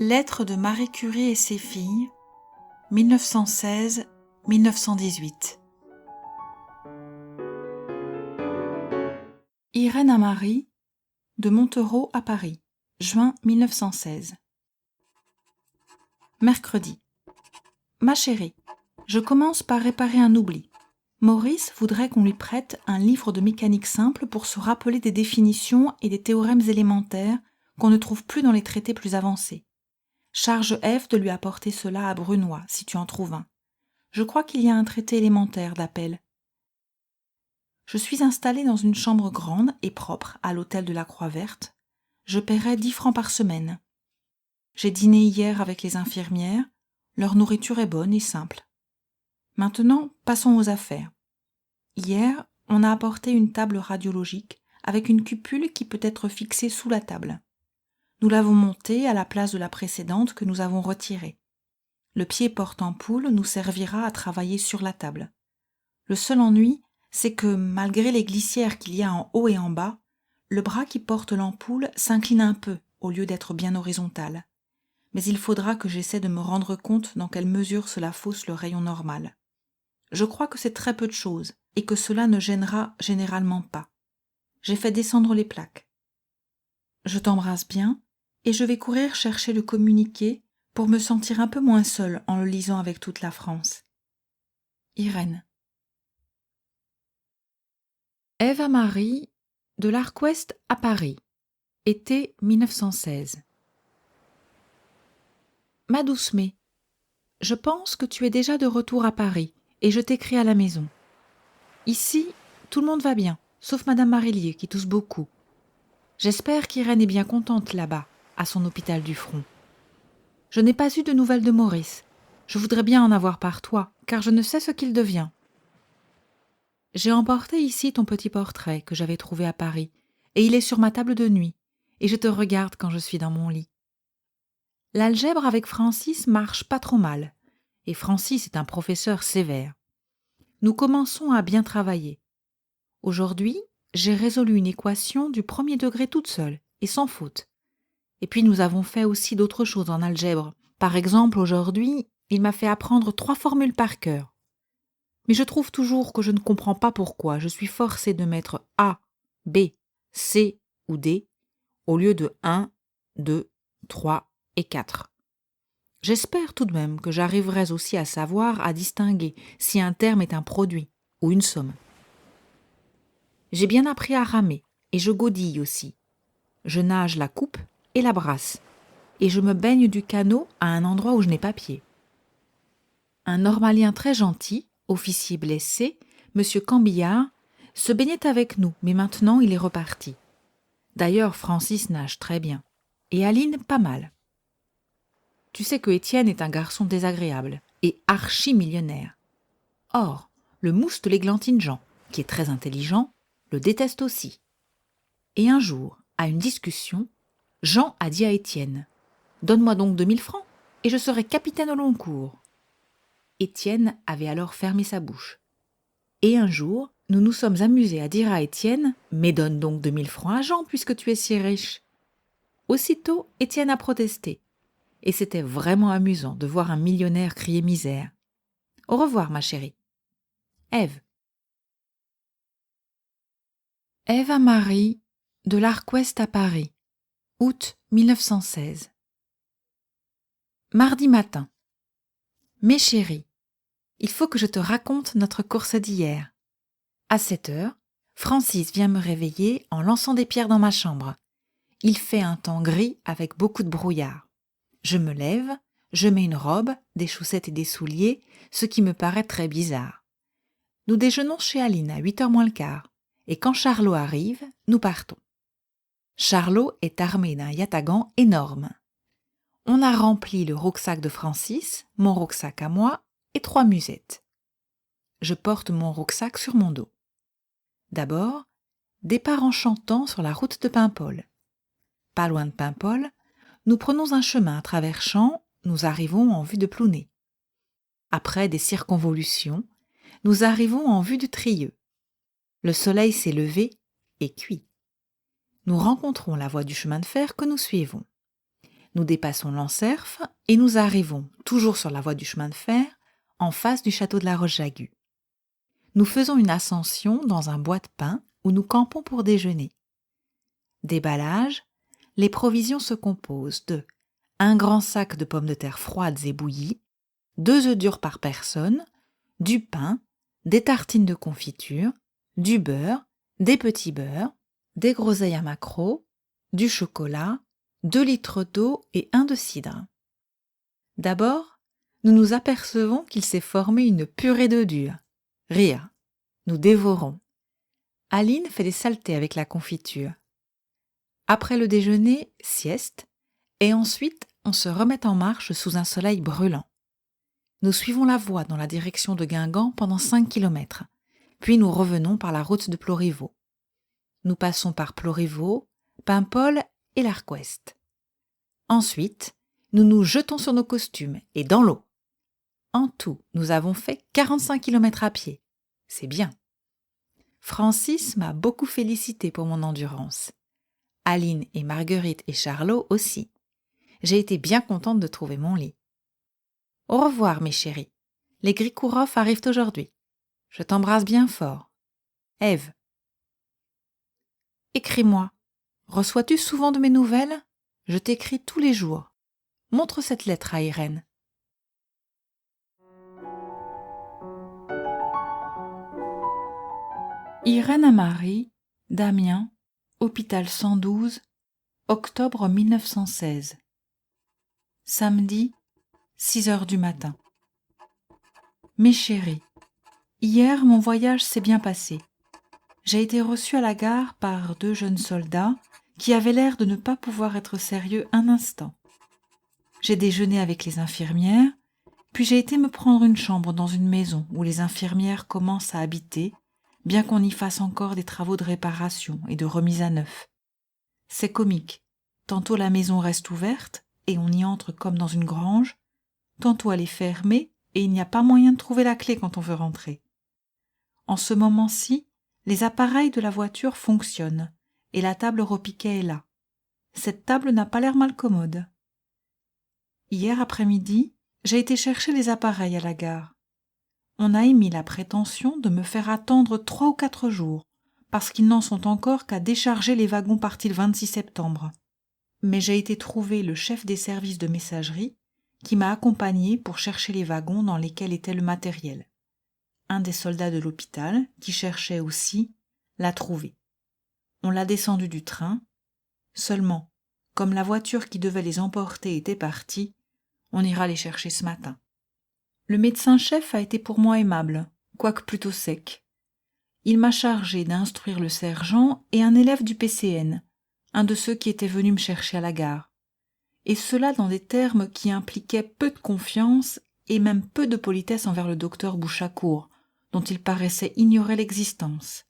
Lettres de Marie Curie et ses filles, 1916-1918. Irène à Marie, de Montereau à Paris, juin 1916. Mercredi. Ma chérie, je commence par réparer un oubli. Maurice voudrait qu'on lui prête un livre de mécanique simple pour se rappeler des définitions et des théorèmes élémentaires qu'on ne trouve plus dans les traités plus avancés. Charge F de lui apporter cela à Brunois, si tu en trouves un. Je crois qu'il y a un traité élémentaire d'appel. Je suis installée dans une chambre grande et propre à l'hôtel de la Croix-Verte. Je paierai 10 francs par semaine. J'ai dîné hier avec les infirmières. Leur nourriture est bonne et simple. Maintenant, passons aux affaires. Hier, on a apporté une table radiologique avec une cupule qui peut être fixée sous la table. Nous l'avons montée à la place de la précédente que nous avons retirée. Le pied porte-ampoule nous servira à travailler sur la table. Le seul ennui, c'est que, malgré les glissières qu'il y a en haut et en bas, le bras qui porte l'ampoule s'incline un peu au lieu d'être bien horizontal. Mais il faudra que j'essaie de me rendre compte dans quelle mesure cela fausse le rayon normal. Je crois que c'est très peu de choses et que cela ne gênera généralement pas. J'ai fait descendre les plaques. Je t'embrasse bien et je vais courir chercher le communiqué pour me sentir un peu moins seule en le lisant avec toute la France. Irène. Ève à Marie, de l'Arc-Ouest à Paris, été 1916. Ma douce Mé, je pense que tu es déjà de retour à Paris et je t'écris à la maison. Ici, tout le monde va bien, sauf Madame Marillier qui tousse beaucoup. J'espère qu'Irène est bien contente là-bas, à son hôpital du front. Je n'ai pas eu de nouvelles de Maurice. Je voudrais bien en avoir par toi, car je ne sais ce qu'il devient. J'ai emporté ici ton petit portrait que j'avais trouvé à Paris, et il est sur ma table de nuit, et je te regarde quand je suis dans mon lit. L'algèbre avec Francis marche pas trop mal, et Francis est un professeur sévère. Nous commençons à bien travailler. Aujourd'hui, j'ai résolu une équation du premier degré toute seule, et sans faute. Et puis nous avons fait aussi d'autres choses en algèbre. Par exemple, aujourd'hui, il m'a fait apprendre 3 formules par cœur. Mais je trouve toujours que je ne comprends pas pourquoi je suis forcée de mettre A, B, C ou D au lieu de 1, 2, 3 et 4. J'espère tout de même que j'arriverai aussi à savoir à distinguer si un terme est un produit ou une somme. J'ai bien appris à ramer et je godille aussi. Je nage la coupe et la brasse et je me baigne du canot à un endroit où je n'ai pas pied. Un normalien très gentil, officier blessé, M. Cambillard, se baignait avec nous, mais maintenant il est reparti. D'ailleurs, Francis nage très bien, et Aline pas mal. Tu sais que Étienne est un garçon désagréable et archi-millionnaire. Or, le mousse de l'Églantine Jean, qui est très intelligent, le déteste aussi. Et un jour, à une discussion, Jean a dit à Étienne « Donne-moi donc 2000 francs, et je serai capitaine au long cours. » Étienne avait alors fermé sa bouche. Et un jour, nous nous sommes amusés à dire à Étienne « Mais donne donc 2000 francs à Jean, puisque tu es si riche. » Aussitôt, Étienne a protesté. Et c'était vraiment amusant de voir un millionnaire crier misère. Au revoir, ma chérie. Ève. Ève à Marie, de l'Arc-Ouest à Paris, août 1916. Mardi matin. Mes chéris, il faut que je te raconte notre course d'hier. À 7 heures, Francis vient me réveiller en lançant des pierres dans ma chambre. Il fait un temps gris avec beaucoup de brouillard. Je me lève, je mets une robe, des chaussettes et des souliers, ce qui me paraît très bizarre. Nous déjeunons chez Aline à 8h moins le quart, et quand Charlot arrive, nous partons. Charlot est armé d'un yatagan énorme. On a rempli le rucksack de Francis, mon rucksack à moi, et 3 musettes. Je porte mon rucksack sur mon dos. D'abord, départ en chantant sur la route de Paimpol. Pas loin de Paimpol, nous prenons un chemin à travers champs, nous arrivons en vue de Plouné. Après des circonvolutions, nous arrivons en vue du Trieux. Le soleil s'est levé et cuit. Nous rencontrons la voie du chemin de fer que nous suivons. Nous dépassons l'Anserfe et nous arrivons, toujours sur la voie du chemin de fer, en face du château de la Roche-Jagu. Nous faisons une ascension dans un bois de pin où nous campons pour déjeuner. Déballage, les provisions se composent de un grand sac de pommes de terre froides et bouillies, 2 œufs durs par personne, du pain, des tartines de confiture, du beurre, des petits beurres, des groseilles à maquereau, du chocolat, 2 litres d'eau et 1 de cidre. D'abord, nous nous apercevons qu'il s'est formé une purée d'œufs durs. Rire. Nous dévorons. Aline fait des saletés avec la confiture. Après le déjeuner, sieste, et ensuite on se remet en marche sous un soleil brûlant. Nous suivons la voie dans la direction de Guingamp pendant 5 kilomètres, puis nous revenons par la route de Ploriveau. Nous passons par Ploriveau, Paimpol et l'Arc-Ouest. Ensuite, nous nous jetons sur nos costumes et dans l'eau. En tout, nous avons fait 45 kilomètres à pied. C'est bien. Francis m'a beaucoup félicité pour mon endurance. Aline et Marguerite et Charlot aussi. J'ai été bien contente de trouver mon lit. Au revoir, mes chéris. Les Grikourov arrivent aujourd'hui. Je t'embrasse bien fort. Ève. Écris-moi. Reçois-tu souvent de mes nouvelles? Je t'écris tous les jours. Montre cette lettre à Irène. Irène à Marie, Damien, hôpital 112, octobre 1916. Samedi, 6 heures du matin. Mes chéris, hier mon voyage s'est bien passé. J'ai été reçue à la gare par 2 jeunes soldats qui avaient l'air de ne pas pouvoir être sérieux un instant. J'ai déjeuné avec les infirmières, puis j'ai été me prendre une chambre dans une maison où les infirmières commencent à habiter, bien qu'on y fasse encore des travaux de réparation et de remise à neuf. C'est comique. Tantôt la maison reste ouverte et on y entre comme dans une grange, tantôt elle est fermée et il n'y a pas moyen de trouver la clé quand on veut rentrer. En ce moment-ci, les appareils de la voiture fonctionnent et la table repiquet est là. Cette table n'a pas l'air mal commode. Hier après-midi, j'ai été chercher les appareils à la gare. On a émis la prétention de me faire attendre 3 ou 4 jours, parce qu'ils n'en sont encore qu'à décharger les wagons partis le 26 septembre. Mais j'ai été trouver le chef des services de messagerie qui m'a accompagné pour chercher les wagons dans lesquels était le matériel. Un des soldats de l'hôpital, qui cherchait aussi, l'a trouvé. On l'a descendu du train. Seulement, comme la voiture qui devait les emporter était partie, on ira les chercher ce matin. Le médecin-chef a été pour moi aimable, quoique plutôt sec. Il m'a chargé d'instruire le sergent et un élève du PCN, un de ceux qui étaient venus me chercher à la gare, et cela dans des termes qui impliquaient peu de confiance et même peu de politesse envers le docteur Bouchacourt, dont il paraissait ignorer l'existence.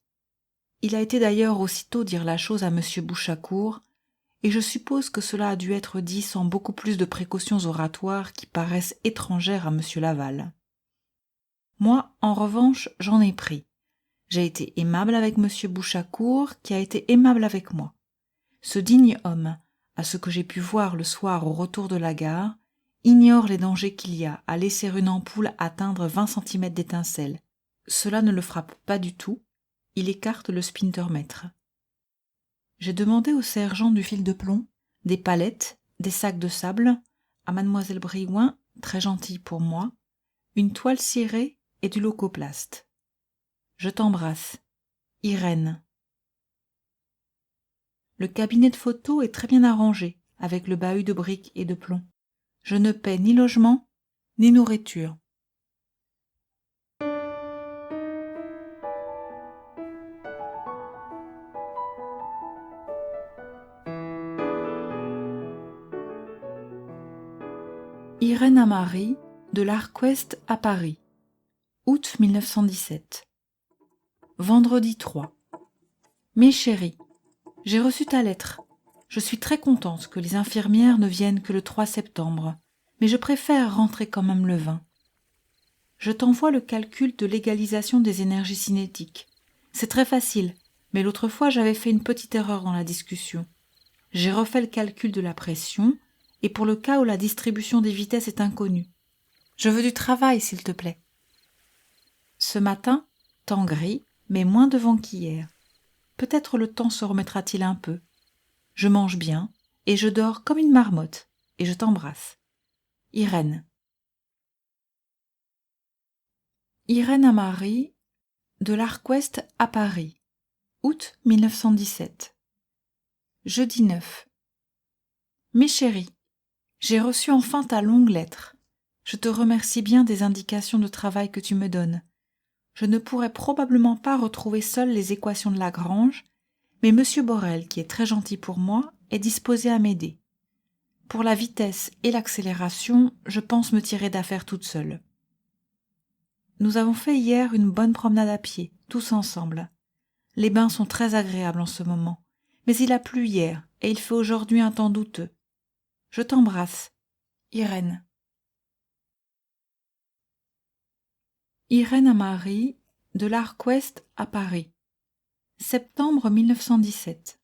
Il a été d'ailleurs aussitôt dire la chose à M. Bouchacourt, et je suppose que cela a dû être dit sans beaucoup plus de précautions oratoires qui paraissent étrangères à M. Laval. Moi, en revanche, j'en ai pris. J'ai été aimable avec M. Bouchacourt, qui a été aimable avec moi. Ce digne homme, à ce que j'ai pu voir le soir au retour de la gare, ignore les dangers qu'il y a à laisser une ampoule atteindre 20 cm d'étincelle. Cela ne le frappe pas du tout, il écarte le spintermètre. J'ai demandé au sergent du fil de plomb, des palettes, des sacs de sable, à mademoiselle Briouin, très gentille pour moi, une toile cirée et du leucoplaste. Je t'embrasse. Irène. Le cabinet de photo est très bien arrangé, avec le bahut de briques et de plomb. Je ne paie ni logement, ni nourriture. Irène à Marie, de l'Arc-Ouest à Paris. Août 1917. Vendredi 3. Mes chéris, j'ai reçu ta lettre. Je suis très contente que les infirmières ne viennent que le 3 septembre, mais je préfère rentrer quand même le 20. Je t'envoie le calcul de l'égalisation des énergies cinétiques. C'est très facile, mais l'autre fois j'avais fait une petite erreur dans la discussion. J'ai refait le calcul de la pression, et pour le cas où la distribution des vitesses est inconnue. Je veux du travail, s'il te plaît. Ce matin, temps gris, mais moins de vent qu'hier. Peut-être le temps se remettra-t-il un peu. Je mange bien, et je dors comme une marmotte, et je t'embrasse. Irène. Irène à Marie, de l'Arc Ouest à Paris, août 1917. Jeudi 9. Mes chéris, j'ai reçu enfin ta longue lettre. Je te remercie bien des indications de travail que tu me donnes. Je ne pourrais probablement pas retrouver seule les équations de Lagrange, mais M. Borel, qui est très gentil pour moi, est disposé à m'aider. Pour la vitesse et l'accélération, je pense me tirer d'affaire toute seule. Nous avons fait hier une bonne promenade à pied, tous ensemble. Les bains sont très agréables en ce moment, mais il a plu hier et il fait aujourd'hui un temps douteux. Je t'embrasse. Irène. Irène à Marie, de l'Arc Ouest à Paris. Septembre 1917.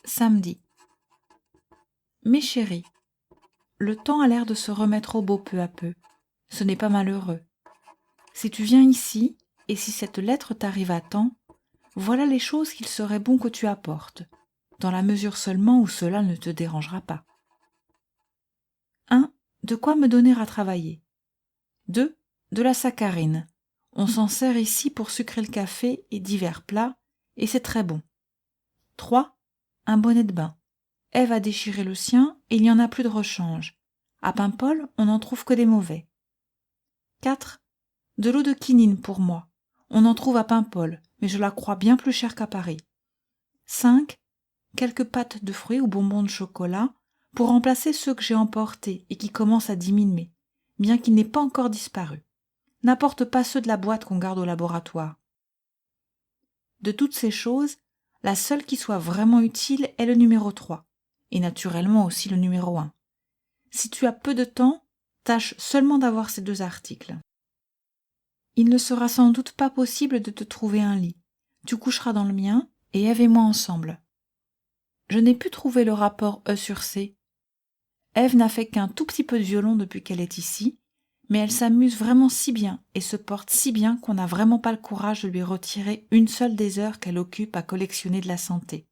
Samedi. Mes chéris, le temps a l'air de se remettre au beau peu à peu. Ce n'est pas malheureux. Si tu viens ici, et si cette lettre t'arrive à temps, voilà les choses qu'il serait bon que tu apportes, dans la mesure seulement où cela ne te dérangera pas. 1. De quoi me donner à travailler. 2. De la saccharine. On s'en sert ici pour sucrer le café et divers plats, et c'est très bon. 3. Un bonnet de bain. Ève a déchiré le sien et il n'y en a plus de rechange. À Paimpol, on n'en trouve que des mauvais. 4. De l'eau de quinine pour moi. On en trouve à Paimpol, mais je la crois bien plus chère qu'à Paris. 5. Quelques pâtes de fruits ou bonbons de chocolat pour remplacer ceux que j'ai emportés et qui commencent à diminuer, bien qu'ils n'aient pas encore disparu. N'apporte pas ceux de la boîte qu'on garde au laboratoire. De toutes ces choses, la seule qui soit vraiment utile est le numéro 3, et naturellement aussi le numéro 1. Si tu as peu de temps, tâche seulement d'avoir ces 2 articles. Il ne sera sans doute pas possible de te trouver un lit. Tu coucheras dans le mien, et Ève et moi ensemble. Je n'ai pu trouver le rapport E sur C. Ève n'a fait qu'un tout petit peu de violon depuis qu'elle est ici, mais elle s'amuse vraiment si bien et se porte si bien qu'on n'a vraiment pas le courage de lui retirer une seule des heures qu'elle occupe à collectionner de la santé.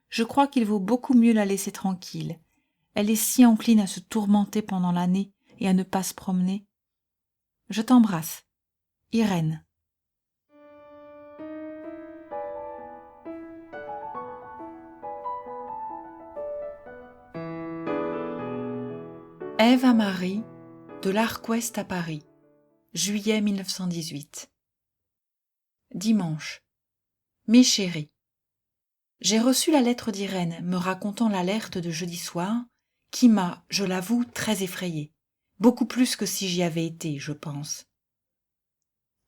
Je crois qu'il vaut beaucoup mieux la laisser tranquille. Elle est si encline à se tourmenter pendant l'année et à ne pas se promener. Je t'embrasse. Irène. Ève à Marie, de l'Arc Ouest à Paris, juillet 1918. Dimanche. Mes chéris, j'ai reçu la lettre d'Irène me racontant l'alerte de jeudi soir, qui m'a, je l'avoue, très effrayée, beaucoup plus que si j'y avais été, je pense.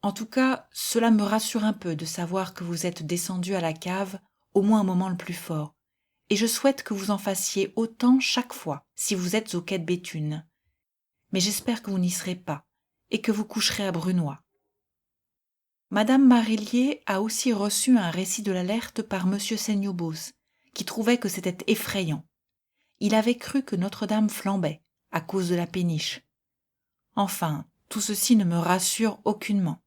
En tout cas, cela me rassure un peu de savoir que vous êtes descendu à la cave au moins un moment le plus fort, et je souhaite que vous en fassiez autant chaque fois si vous êtes au quai de Béthune. Mais j'espère que vous n'y serez pas, et que vous coucherez à Brunoy. Madame Marillier a aussi reçu un récit de l'alerte par monsieur Seignobos, qui trouvait que c'était effrayant. Il avait cru que Notre-Dame flambait, à cause de la péniche. Enfin, tout ceci ne me rassure aucunement.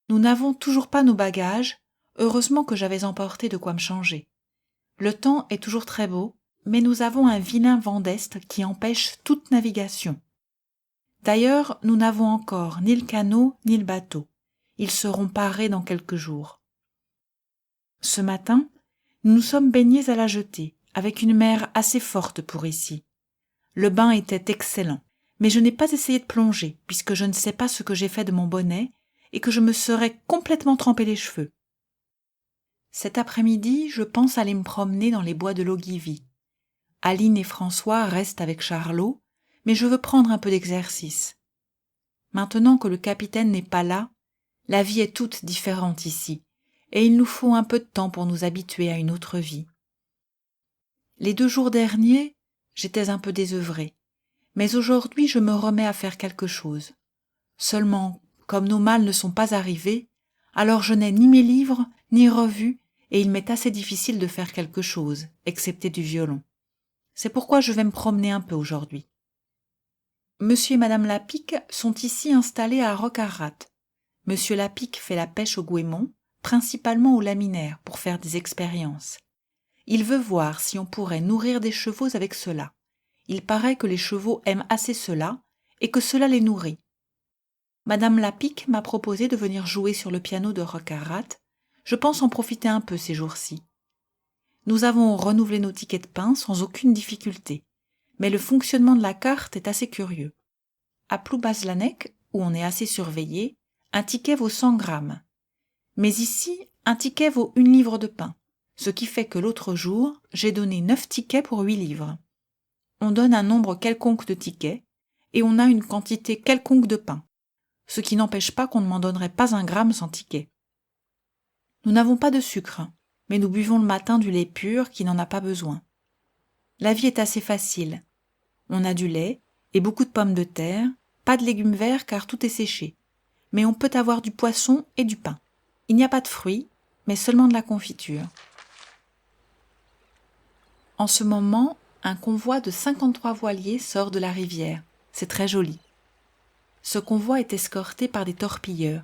Nous n'avons toujours pas nos bagages, heureusement que j'avais emporté de quoi me changer. Le temps est toujours très beau, mais nous avons un vilain vent d'est qui empêche toute navigation. D'ailleurs, nous n'avons encore ni le canot ni le bateau. Ils seront parés dans quelques jours. Ce matin, nous nous sommes baignés à la jetée, avec une mer assez forte pour ici. Le bain était excellent, mais je n'ai pas essayé de plonger, puisque je ne sais pas ce que j'ai fait de mon bonnet, et que je me serais complètement trempé les cheveux. Cet après-midi, je pense aller me promener dans les bois de l'Ogivie. Aline et François restent avec Charlot, mais je veux prendre un peu d'exercice. Maintenant que le capitaine n'est pas là, la vie est toute différente ici, et il nous faut un peu de temps pour nous habituer à une autre vie. Les 2 jours derniers, j'étais un peu désœuvrée, mais aujourd'hui je me remets à faire quelque chose. Seulement, comme nos malles ne sont pas arrivées, alors je n'ai ni mes livres, ni revues, et il m'est assez difficile de faire quelque chose, excepté du violon. C'est pourquoi je vais me promener un peu aujourd'hui. Monsieur et Madame Lapique sont ici installés à Roquarrat. Monsieur Lapique fait la pêche au goémon, principalement au laminaire, pour faire des expériences. Il veut voir si on pourrait nourrir des chevaux avec cela. Il paraît que les chevaux aiment assez cela et que cela les nourrit. Madame Lapique m'a proposé de venir jouer sur le piano de Roquarrat. Je pense en profiter un peu ces jours-ci. Nous avons renouvelé nos tickets de pain sans aucune difficulté, mais le fonctionnement de la carte est assez curieux. À Ploubazlanec, où on est assez surveillé, un ticket vaut 100 grammes. Mais ici, un ticket vaut 1 livre de pain, ce qui fait que l'autre jour, j'ai donné 9 tickets pour 8 livres. On donne un nombre quelconque de tickets, et on a une quantité quelconque de pain, ce qui n'empêche pas qu'on ne m'en donnerait pas 1 gramme sans ticket. Nous n'avons pas de sucre, mais nous buvons le matin du lait pur qui n'en a pas besoin. La vie est assez facile. On a du lait et beaucoup de pommes de terre, pas de légumes verts car tout est séché, mais on peut avoir du poisson et du pain. Il n'y a pas de fruits, mais seulement de la confiture. En ce moment, un convoi de 53 voiliers sort de la rivière. C'est très joli. Ce convoi est escorté par des torpilleurs.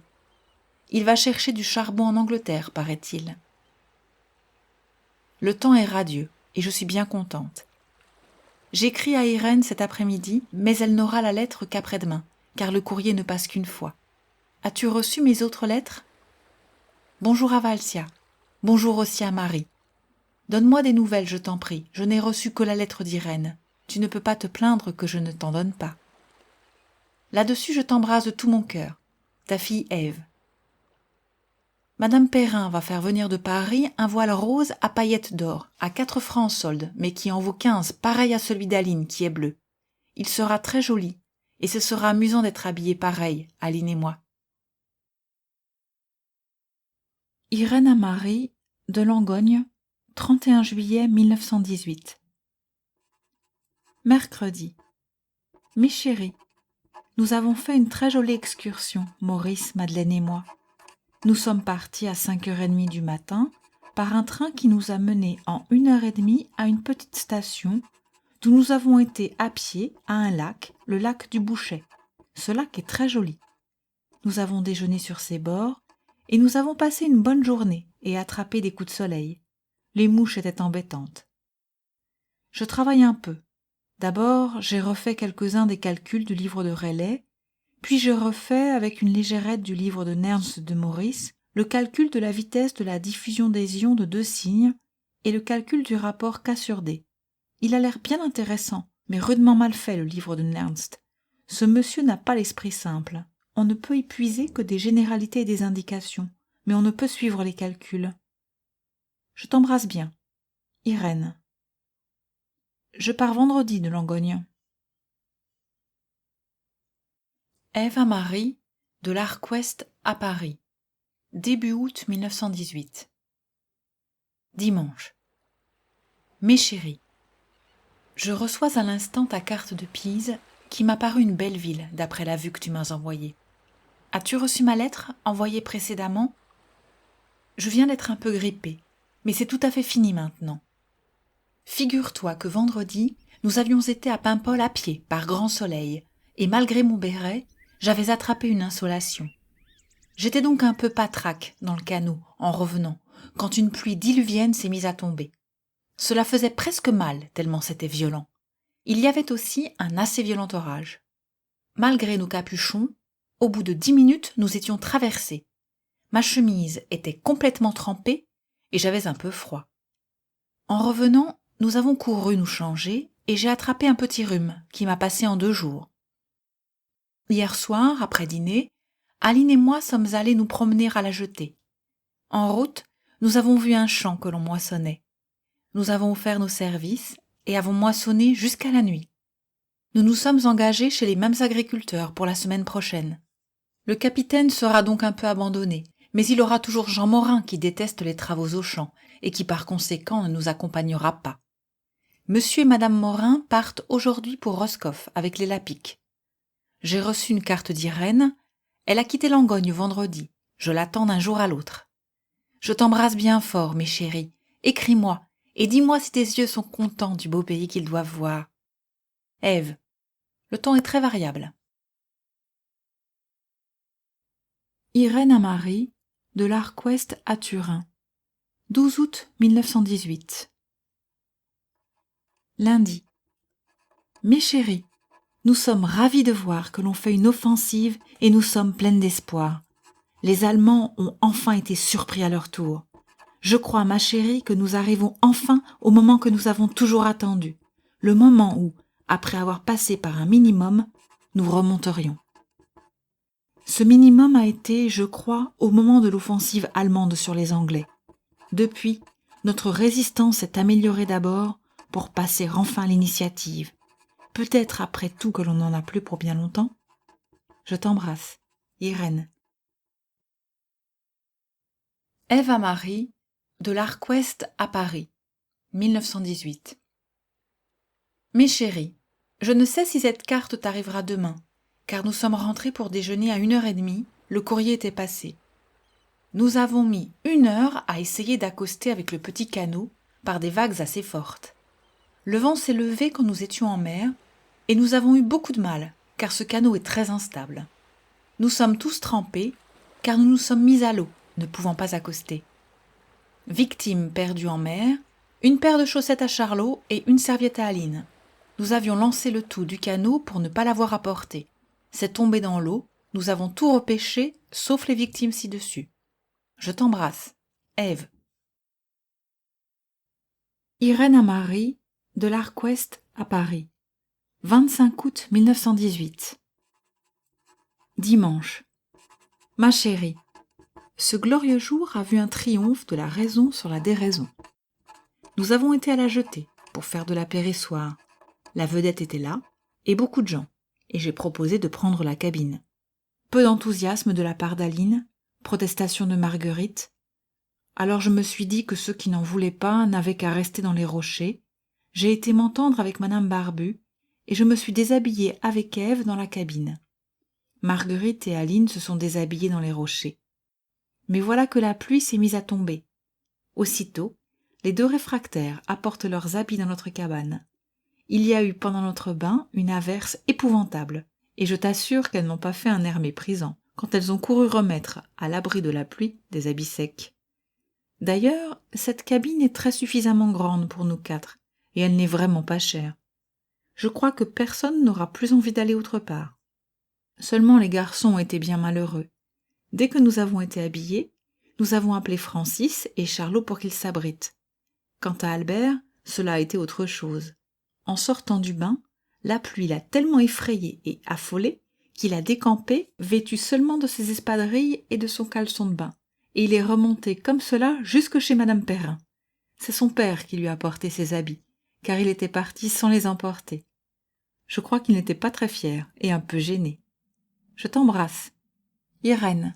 Il va chercher du charbon en Angleterre, paraît-il. Le temps est radieux et je suis bien contente. J'écris à Irène cet après-midi, mais elle n'aura la lettre qu'après-demain, car le courrier ne passe qu'une fois. As-tu reçu mes autres lettres? Bonjour à Valsia. Bonjour aussi à Marie. Donne-moi des nouvelles, je t'en prie. Je n'ai reçu que la lettre d'Irène. Tu ne peux pas te plaindre que je ne t'en donne pas. Là-dessus, je t'embrasse de tout mon cœur. Ta fille Ève. Madame Perrin va faire venir de Paris un voile rose à paillettes d'or, à 4 francs en solde, mais qui en vaut 15, pareil à celui d'Aline, qui est bleu. Il sera très joli, et ce sera amusant d'être habillés pareil, Aline et moi. Irène à Marie, de Langogne, 31 juillet 1918. Mercredi. Mes chéris, nous avons fait une très jolie excursion, Maurice, Madeleine et moi. Nous sommes partis à 5h30 du matin par un train qui nous a menés en 1h30 à une petite station d'où nous avons été à pied à un lac, le lac du Bouchet. Ce lac est très joli. Nous avons déjeuné sur ses bords et nous avons passé une bonne journée et attrapé des coups de soleil. Les mouches étaient embêtantes. Je travaille un peu. D'abord, j'ai refait quelques-uns des calculs du livre de Rayleigh, puis je refais, avec une légérette du livre de Nernst de Maurice, le calcul de la vitesse de la diffusion des ions de 2 signes et le calcul du rapport K sur D. Il a l'air bien intéressant, mais rudement mal fait, le livre de Nernst. Ce monsieur n'a pas l'esprit simple. On ne peut y puiser que des généralités et des indications, mais on ne peut suivre les calculs. Je t'embrasse bien. Irène. Je pars vendredi de Langogne. Ève à Marie, de l'Arc Ouest à Paris. Début août 1918. Dimanche. Mes chéris, je reçois à l'instant ta carte de Pise qui m'a paru une belle ville d'après la vue que tu m'as envoyée. As-tu reçu ma lettre envoyée précédemment? Je viens d'être un peu grippée, mais c'est tout à fait fini maintenant. Figure-toi que vendredi, nous avions été à Paimpol à pied par grand soleil, et malgré mon béret, j'avais attrapé une insolation. J'étais donc un peu patraque dans le canot en revenant, quand une pluie diluvienne s'est mise à tomber. Cela faisait presque mal tellement c'était violent. Il y avait aussi un assez violent orage. Malgré nos capuchons, au bout de 10 minutes, nous étions traversés. Ma chemise était complètement trempée et j'avais un peu froid. En revenant, nous avons couru nous changer et j'ai attrapé un petit rhume qui m'a passé en 2 jours. Hier soir, après dîner, Aline et moi sommes allés nous promener à la jetée. En route, nous avons vu un champ que l'on moissonnait. Nous avons offert nos services et avons moissonné jusqu'à la nuit. Nous nous sommes engagés chez les mêmes agriculteurs pour la semaine prochaine. Le capitaine sera donc un peu abandonné, mais il aura toujours Jean Morin qui déteste les travaux au champ et qui par conséquent ne nous accompagnera pas. Monsieur et madame Morin partent aujourd'hui pour Roscoff avec les Lapique. J'ai reçu une carte d'Irène. Elle a quitté Langogne vendredi. Je l'attends d'un jour à l'autre. Je t'embrasse bien fort, mes chéris. Écris-moi et dis-moi si tes yeux sont contents du beau pays qu'ils doivent voir. Ève, le temps est très variable. Irène à Marie, de l'Arc-Ouest à Turin. 12 août 1918. Lundi. Mes chéris, nous sommes ravis de voir que l'on fait une offensive et nous sommes pleines d'espoir. Les Allemands ont enfin été surpris à leur tour. Je crois, ma chérie, que nous arrivons enfin au moment que nous avons toujours attendu, le moment où, après avoir passé par un minimum, nous remonterions. Ce minimum a été, je crois, au moment de l'offensive allemande sur les Anglais. Depuis, notre résistance s'est améliorée d'abord pour passer enfin à l'initiative. Peut-être après tout que l'on n'en a plus pour bien longtemps. Je t'embrasse, Irène. Ève à Marie, de l'Arc-Ouest à Paris, 1918. Mes chéris, je ne sais si cette carte t'arrivera demain, car nous sommes rentrés pour déjeuner à 1h30, le courrier était passé. Nous avons mis 1 heure à essayer d'accoster avec le petit canot par des vagues assez fortes. Le vent s'est levé quand nous étions en mer, et nous avons eu beaucoup de mal, car ce canot est très instable. Nous sommes tous trempés, car nous nous sommes mis à l'eau, ne pouvant pas accoster. Victime perdue en mer, une paire de chaussettes à Charlot et une serviette à Aline. Nous avions lancé le tout du canot pour ne pas l'avoir apporté. C'est tombé dans l'eau, nous avons tout repêché, sauf les victimes ci-dessus. Je t'embrasse, Ève. Irène à Marie, de l'Arc-Ouest à Paris. 25 août 1918. Dimanche. Ma chérie, ce glorieux jour a vu un triomphe de la raison sur la déraison. Nous avons été à la jetée pour faire de l'apérissoir. La vedette était là, et beaucoup de gens, et j'ai proposé de prendre la cabine. Peu d'enthousiasme de la part d'Aline, protestation de Marguerite. Alors je me suis dit que ceux qui n'en voulaient pas n'avaient qu'à rester dans les rochers. J'ai été m'entendre avec Madame Barbu, et je me suis déshabillée avec Ève dans la cabine. Marguerite et Aline se sont déshabillées dans les rochers. Mais voilà que la pluie s'est mise à tomber. Aussitôt, les 2 réfractaires apportent leurs habits dans notre cabane. Il y a eu pendant notre bain une averse épouvantable, et je t'assure qu'elles n'ont pas fait un air méprisant quand elles ont couru remettre, à l'abri de la pluie, des habits secs. D'ailleurs, cette cabine est très suffisamment grande pour nous 4, et elle n'est vraiment pas chère. Je crois que personne n'aura plus envie d'aller autre part. Seulement les garçons ont été bien malheureux. Dès que nous avons été habillés, nous avons appelé Francis et Charlot pour qu'ils s'abritent. Quant à Albert, cela a été autre chose. En sortant du bain, la pluie l'a tellement effrayé et affolé qu'il a décampé, vêtu seulement de ses espadrilles et de son caleçon de bain, et il est remonté comme cela jusque chez Madame Perrin. C'est son père qui lui a apporté ses habits, car il était parti sans les emporter. Je crois qu'il n'était pas très fier et un peu gêné. Je t'embrasse. Irène.